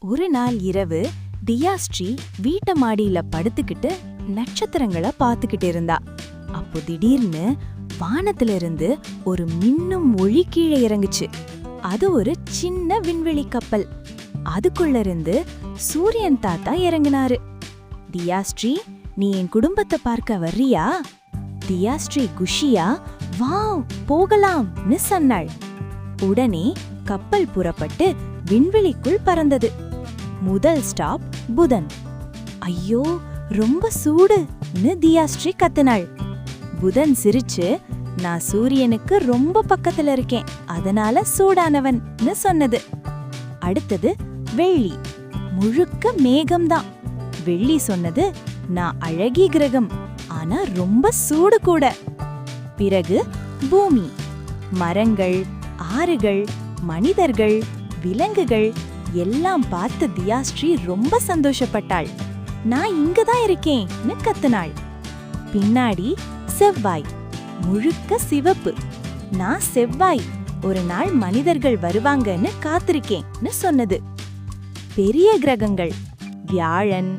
ஒரு நாள் இரவு தியாஸ்ரீ வீட்டு மாடியில படுத்துக்கிட்டு நட்சத்திரங்களை பார்த்துக்கிட்டு இருந்தா. அப்போ திடீர்னு வானத்துல இருந்து ஒரு மின்னும் ஒளி கீழே இறங்குச்சு. அது ஒரு சின்ன விண்வெளி கப்பல். அதுக்குள்ள இருந்து சூரியன் தாத்தா இறங்கினாரு. தியாஸ்ரீ, நீ என் குடும்பத்தை பார்க்க வர்றியா? தியாஸ்ரீ குஷியா வாவ் போகலாம்னு சொன்னாள். உடனே கப்பல் புறப்பட்டு விண்வெளிக்குள் பறந்தது. முதல் ஸ்டாப் புதன். ஐயோ ரொம்ப சூடுன்னு தியாஸ்ரீ கத்தினாள். புதன் சிரிச்சு, நான் சூரியனுக்கு ரொம்ப பக்கத்துல இருக்கேன், அதனால சூடானவன்னு சொன்னது. அடுத்தது வெள்ளி. முழுக்க மேகம்தான். வெள்ளி சொன்னது, நான் அழகி கிரகம், ஆனா ரொம்ப சூடு கூட. பிறகு பூமி. மரங்கள், ஆறுகள், மனிதர்கள், விலங்குகள் எல்லாம் பார்த்து தியாஸ்ரீ ரொம்ப சந்தோஷப்பட்டாள். நான் இங்கதான் இருக்கேன்னு கத்துனாள். பின்னாடி செவ்வாய். முழுக்க சிவப்பு. நான் செவ்வாய், ஒரு நாள் மனிதர்கள் வருவாங்கன்னு காத்திருக்கேன்னு சொன்னது. பெரிய கிரகங்கள். வியாழன்,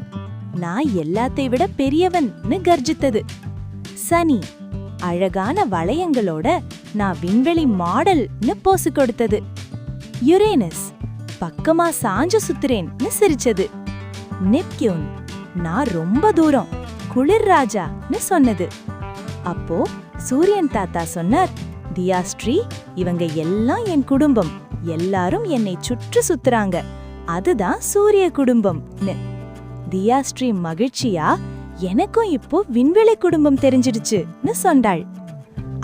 நான் எல்லாத்தை விட பெரியவன்னு கர்ஜித்தது. சனி, அழகான வளையங்களோட நான் விண்வெளி மாடல்னு போசு கொடுத்தது. யுரேனஸ், பக்கமா சாஞ்சு சுத்துறேன்னு சிரிச்சது. நெப்டியூன், நான் ரொம்ப தூரம், குளிர் ராஜான்னு சொன்னது. அப்போ சூரியன் தாத்தா சொன்னார், தியாஸ்ரீ, இவங்க எல்லாம் என் குடும்பம், எல்லாரும் என்னை சுற்றி சுத்துறாங்க, அதுதான் சூரிய குடும்பம்னு. தியாஸ்ரீ மகிழ்ச்சியா, எனக்கும் இப்போ விண்வெளி குடும்பம் தெரிஞ்சிடுச்சுன்னு சொன்னாள்.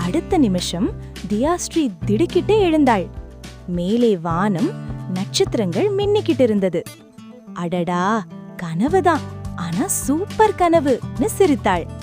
அடுத்த நிமிஷம் தியாஸ்ரீ திடுக்கிட்டு எழுந்தாள். மேலே வானம், நட்சத்திரங்கள் மின்னிக்கிட்டு இருந்தது. அடடா, கனவுதான், ஆனா சூப்பர் கனவுன்னு சிரித்தாள்.